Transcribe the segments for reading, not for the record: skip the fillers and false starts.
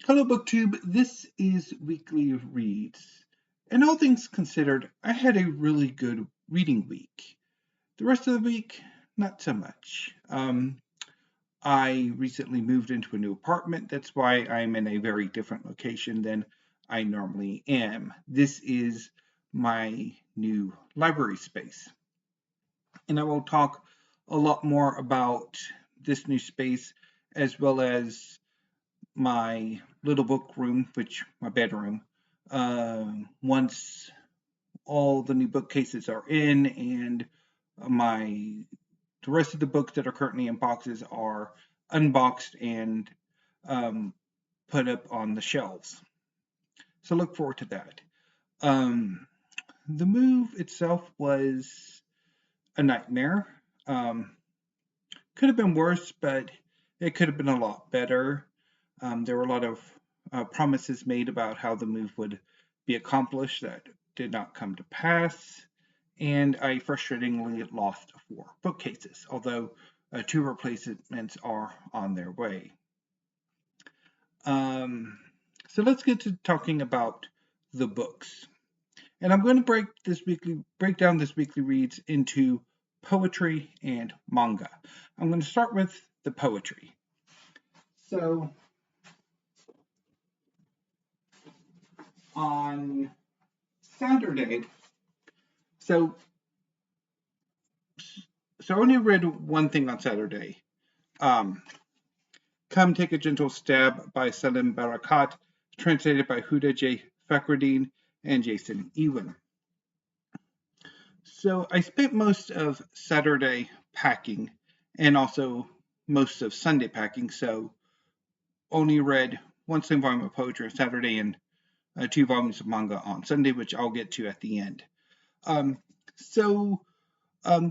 Hello, BookTube. This is Weekly Reads. And all things considered, I had a really good reading week. The rest of the week, not so much. I recently moved into a new apartment. That's why I'm in a very different location than I normally am. This is my new library space. And I will talk a lot more about this new space as well as my little book room, my bedroom, once all the new bookcases are in and the rest of the books that are currently in boxes are unboxed and put up on the shelves. So look forward to that. The move itself was a nightmare. Could have been worse, but it could have been a lot better. There were a lot of promises made about how the move would be accomplished that did not come to pass, and I frustratingly lost 4 bookcases, although 2 replacements are on their way. So let's get to talking about the books. And I'm going to break down this weekly reads into poetry and manga. I'm going to start with the poetry. So on Saturday, so I only read one thing on Saturday. Come Take a Gentle Stab by Salim Barakat, translated by Huda J. Fakhreddine and Jayson Iwen. So I spent most of Saturday packing and also most of Sunday packing, so only read one slim volume of poetry on Saturday and 2 volumes of manga on Sunday, which I'll get to at the end.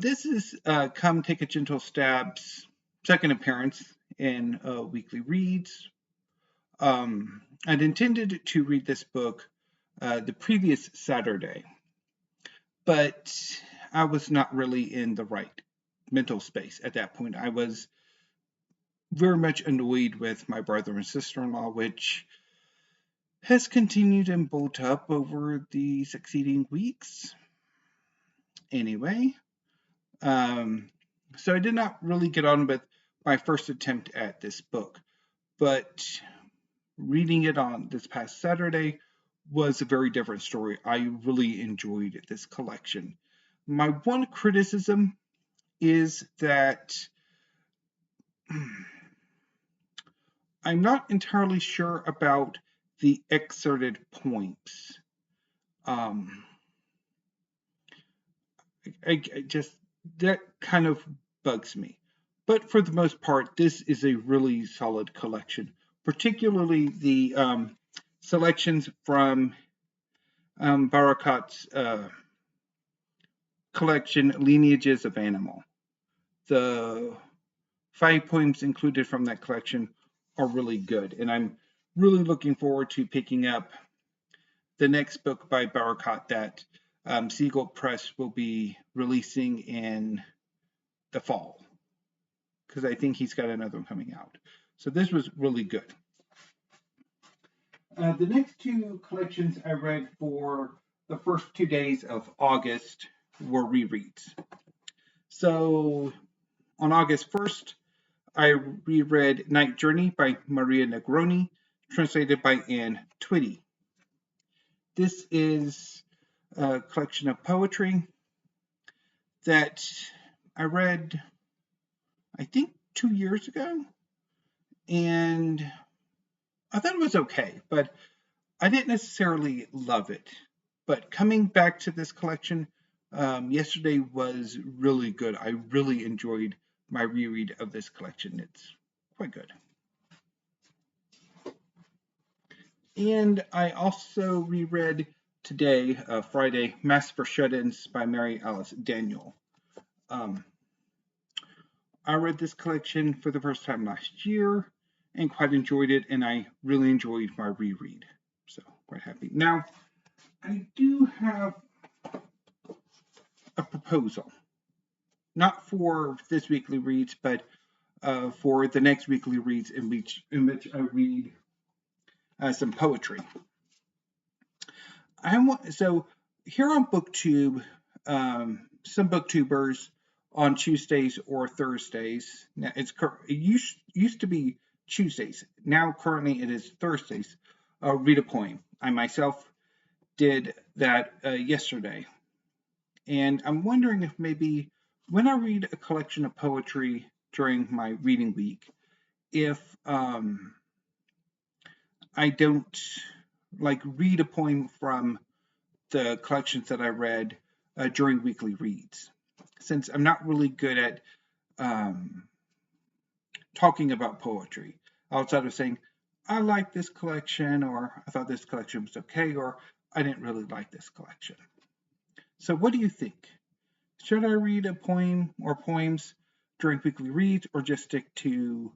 This is Come Take a Gentle Stab's second appearance in Weekly Reads. I'd intended to read this book the previous Saturday, but I was not really in the right mental space at that point. I was very much annoyed with my brother and sister-in-law, which has continued and built up over the succeeding weeks. Anyway, so I did not really get on with my first attempt at this book, but reading it on this past Saturday was a very different story. I really enjoyed this collection. My one criticism is that I'm not entirely sure about the excerpted points. That kind of bugs me. But for the most part, this is a really solid collection, particularly the selections from Barakat's collection, Lineages of Animal. The 5 poems included from that collection are really good, and I'm really looking forward to picking up the next book by Barakat that Seagull Press will be releasing in the fall, because I think he's got another one coming out. So this was really good. The next 2 collections I read for the first 2 days of August were rereads. So on August 1st, I reread Night Journey by Maria Negroni, translated by Twitty. This is a collection of poetry that I read, I think, 2 years ago, and I thought it was okay, but I didn't necessarily love it. But coming back to this collection, yesterday was really good. I really enjoyed my reread of this collection. It's quite good. And I also reread today, Friday, Mass for Shut-ins by Mary Alice Daniel. I read this collection for the first time last year and quite enjoyed it, and I really enjoyed my reread. So, quite happy. Now, I do have a proposal. Not for this weekly reads, but for the next weekly reads in which I read some poetry. So here on BookTube, some BookTubers on Tuesdays or Thursdays. Now it used to be Tuesdays. Now currently it is Thursdays. Read a poem. I myself did that yesterday, and I'm wondering if maybe when I read a collection of poetry during my reading week, if I don't read a poem from the collections that I read during weekly reads, since I'm not really good at talking about poetry outside of saying I like this collection, or I thought this collection was okay, or I didn't really like this collection. So what do you think? Should I read a poem or poems during weekly reads, or just stick to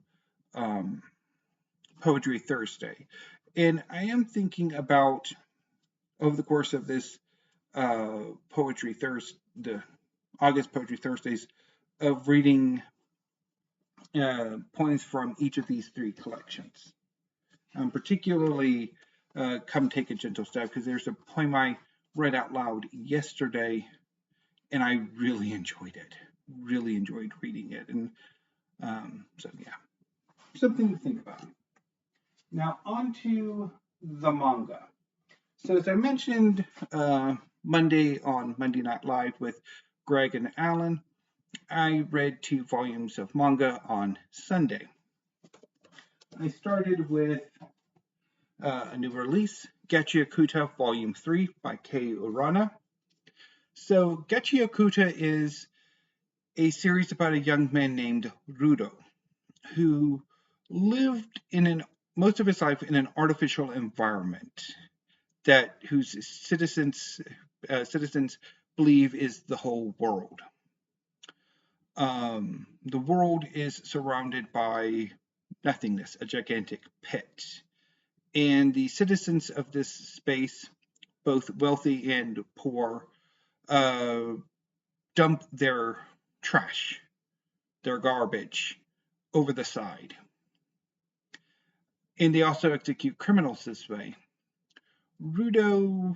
Poetry Thursday? And I am thinking about, over the course of this the August Poetry Thursdays, of reading poems from each of these three collections. Particularly Come Take a Gentle Step, because there's a poem I read out loud yesterday, and I really enjoyed it. Really enjoyed reading it. And so, yeah, something to think about. Now, on to the manga. So, as I mentioned Monday on Monday Night Live with Greg and Alan, I read 2 volumes of manga on Sunday. I started with a new release, Gachiakuta Volume 3 by Kei Urana. So Gachiakuta is a series about a young man named Rudo, who lived most of his life in an artificial environment whose citizens believe is the whole world. The world is surrounded by nothingness, a gigantic pit. And the citizens of this space, both wealthy and poor, dump their trash, their garbage, over the side. And they also execute criminals this way. Rudo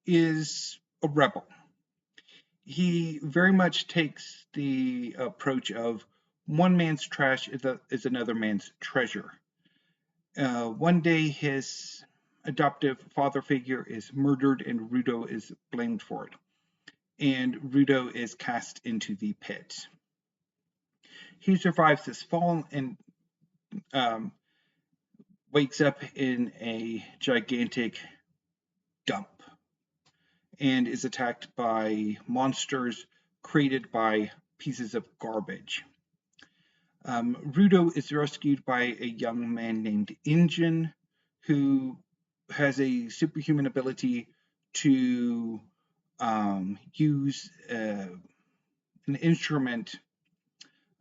is a rebel. He very much takes the approach of one man's trash is another man's treasure. One day his adoptive father figure is murdered and Rudo is blamed for it. And Rudo is cast into the pit. He survives this fall and wakes up in a gigantic dump and is attacked by monsters created by pieces of garbage. Rudo is rescued by a young man named Injin, who has a superhuman ability to use an instrument,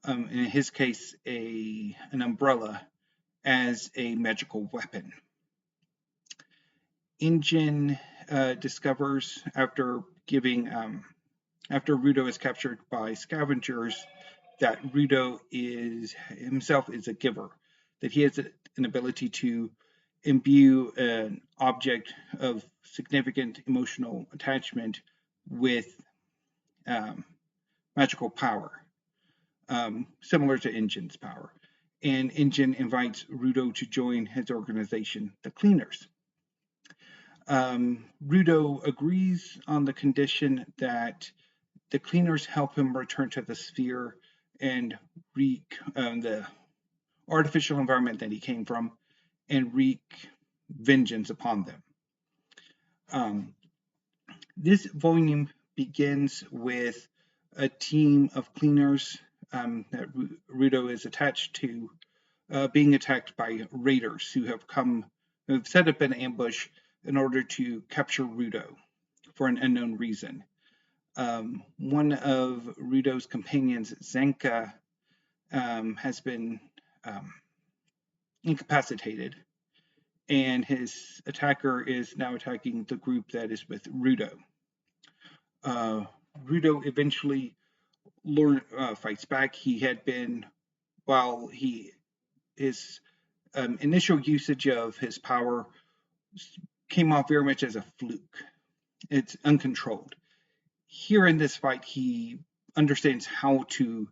in his case an umbrella, as a magical weapon. Injin discovers after Rudo is captured by scavengers that Rudo himself is a giver, that he has an ability to imbue an object of significant emotional attachment with magical power, similar to Injin's power. And Injin invites Rudo to join his organization, the Cleaners. Rudo agrees on the condition that the Cleaners help him return to the sphere and wreak the artificial environment that he came from and wreak vengeance upon them. This volume begins with a team of cleaners that Rudo is attached to being attacked by raiders who have set up an ambush in order to capture Rudo for an unknown reason. One of Rudo's companions, Zenka, has been incapacitated, and his attacker is now attacking the group that is with Rudo. Rudo eventually fights back. He had been, while his initial usage of his power came off very much as a fluke. It's uncontrolled. Here in this fight, he understands how to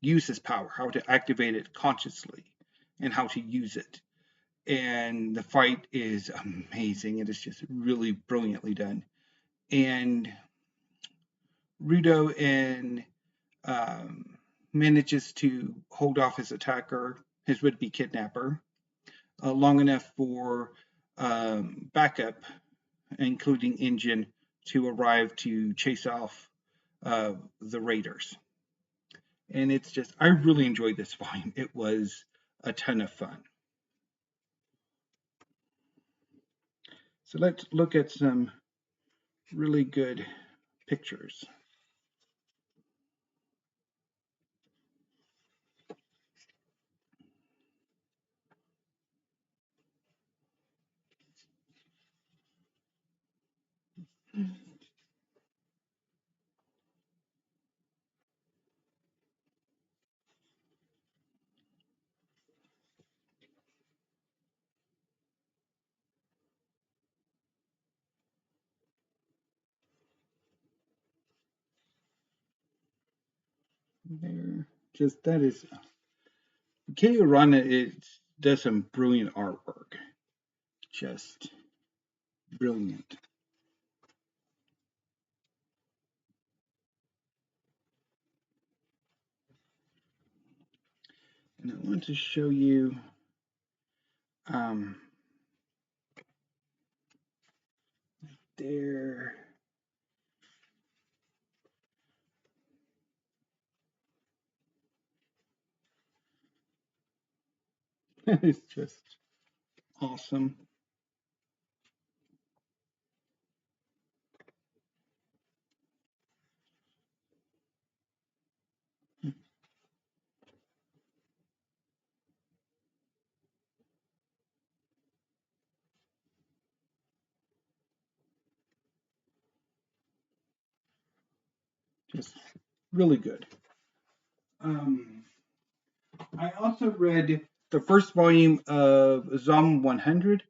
use his power, how to activate it consciously, and how to use it. And the fight is amazing. It is just really brilliantly done. And Rudo and manages to hold off his attacker, his would-be kidnapper, long enough for backup, including Engine, to arrive to chase off the raiders. And it's just, I really enjoyed this volume. It was a ton of fun. So let's look at some really good pictures. There, just that is Kei Urana does some brilliant artwork. Just brilliant. And I want to show you there. That is just awesome. Just really good. I also read the first volume of Zom 100,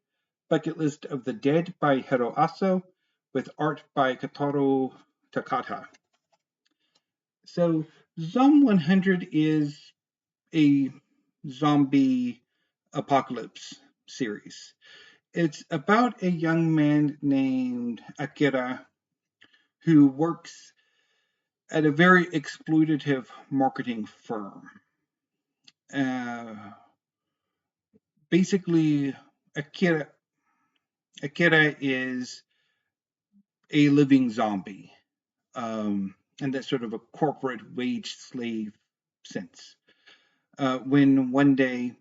Bucket List of the Dead by Hiro Aso, with art by Kotaro Takata. So Zom 100 is a zombie apocalypse series. It's about a young man named Akira who works at a very exploitative marketing firm. Basically, Akira is a living zombie, in that sort of a corporate wage slave sense. When one day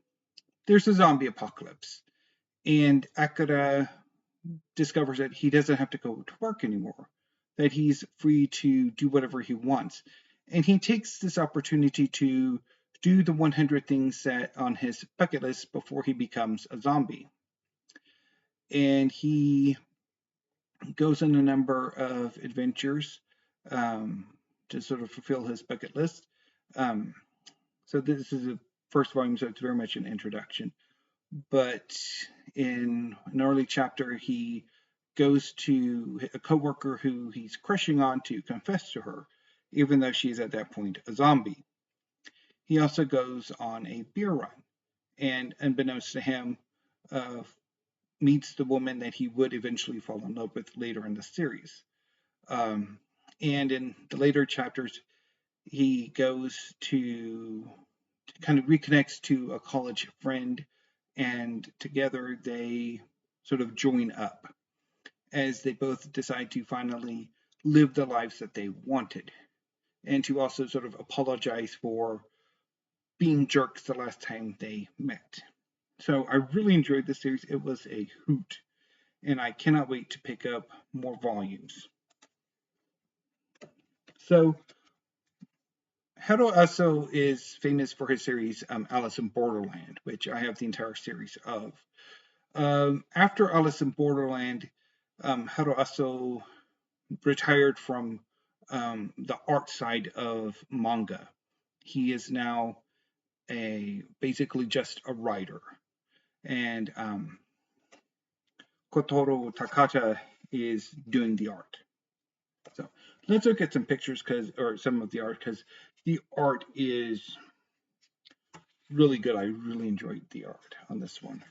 there's a zombie apocalypse, and Akira discovers that he doesn't have to go to work anymore, that he's free to do whatever he wants. And he takes this opportunity to do the 100 things set on his bucket list before he becomes a zombie. And he goes on a number of adventures to sort of fulfill his bucket list. So this is the first volume, so it's very much an introduction. But in an early chapter, he goes to a coworker who he's crushing on to confess to her, even though she's at that point a zombie. He also goes on a beer run, and unbeknownst to him, meets the woman that he would eventually fall in love with later in the series. And in the later chapters, he goes to kind of reconnects to a college friend, and together they sort of join up as they both decide to finally live the lives that they wanted, and to also sort of apologize for being jerks the last time they met. So I really enjoyed this series. It was a hoot, and I cannot wait to pick up more volumes. So Hiro Aso is famous for his series Alice in Borderland, which I have the entire series of. After Alice in Borderland, Hiro Aso retired from the art side of manga. He is now basically just a writer, and Kotaro Takata is doing the art. So let's look at some pictures or some of the art, because the art is really good. I really enjoyed the art on this one.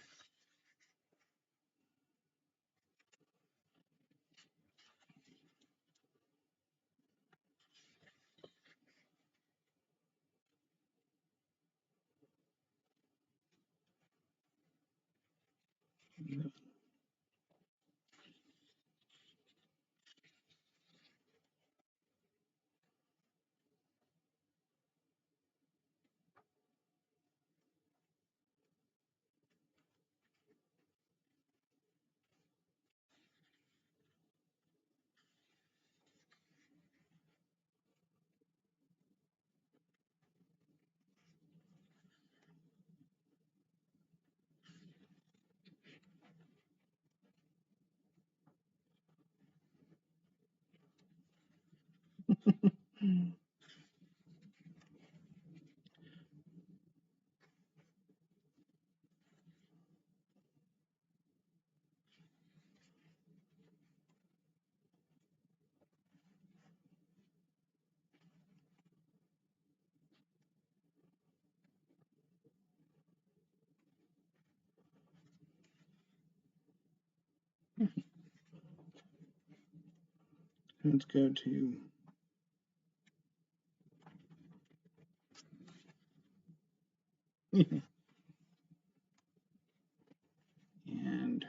Let's go to and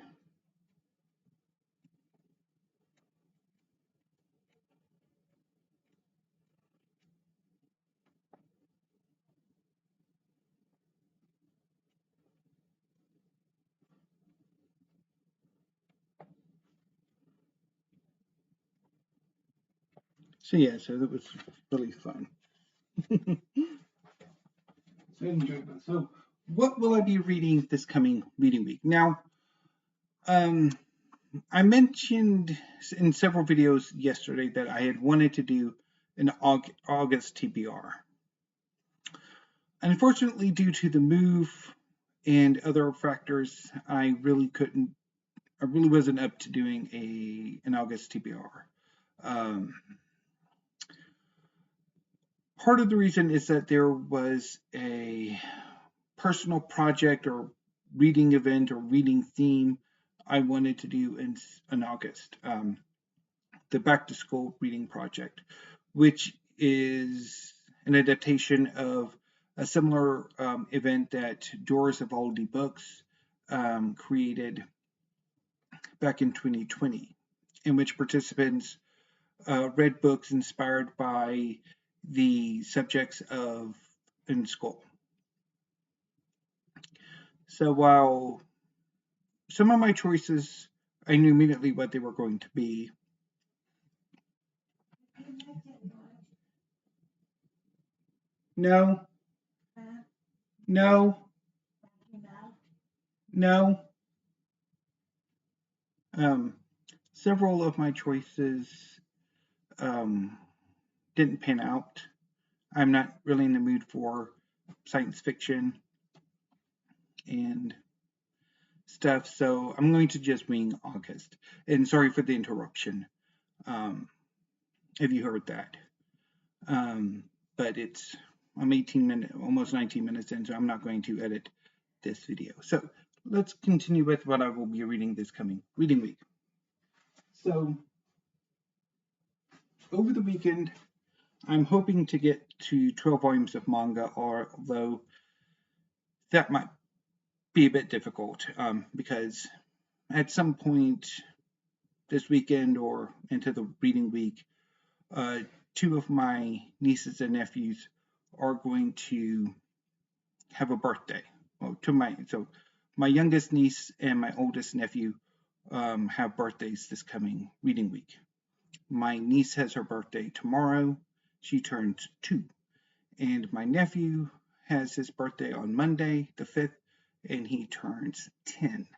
so yeah, so that was really fun. So I enjoyed that. So what will I be reading this coming reading week? Now, I mentioned in several videos yesterday that I had wanted to do an August TBR. Unfortunately, due to the move and other factors, I really wasn't up to doing an August TBR. Part of the reason is that there was a personal project or reading event or reading theme I wanted to do in August. The Back to School Reading Project, which is an adaptation of a similar event that Doors of Oldie Books created back in 2020, in which participants read books inspired by the subjects in school. So while some of my choices, I knew immediately what they were going to be. No. No. No. Several of my choices didn't pan out. I'm not really in the mood for science fiction and stuff, so I'm going to just wing August. And sorry for the interruption, if you heard that. But I'm 18 minutes, almost 19 minutes in, so I'm not going to edit this video. So let's continue with what I will be reading this coming reading week. So over the weekend, I'm hoping to get to 12 volumes of manga, although that might be a bit difficult because at some point this weekend or into the reading week, two of my nieces and nephews are going to have a birthday. Well, so my youngest niece and my oldest nephew have birthdays this coming reading week. My niece has her birthday tomorrow. She turns 2. And my nephew has his birthday on Monday, the 5th, and he turns 10.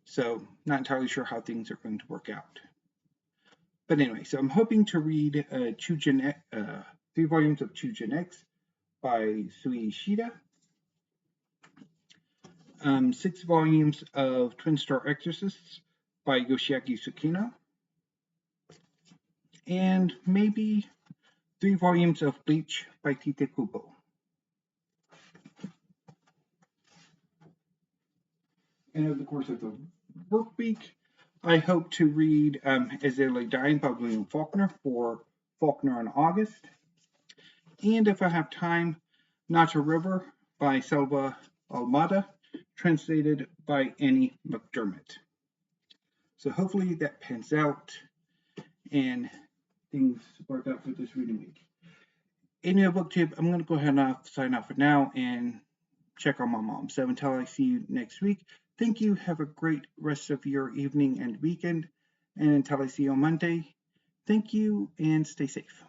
So not entirely sure how things are going to work out. But anyway, so I'm hoping to read 3 volumes of Choujin X, by Sui Ishida. 6 volumes of Twin Star Exorcists by Yoshiaki Sukeno. And maybe 3 volumes of Bleach by Tite Kubo. And over the course of the work week, I hope to read As They Lay Dying by William Faulkner for Faulkner in August. And if I have time, Not a River by Selva Almada, translated by Annie McDermott. So hopefully that pans out and things work out for this reading week. In your book tip, I'm going to go ahead and sign off for now and check on my mom. So until I see you next week, thank you. Have a great rest of your evening and weekend. And until I see you on Monday, thank you and stay safe.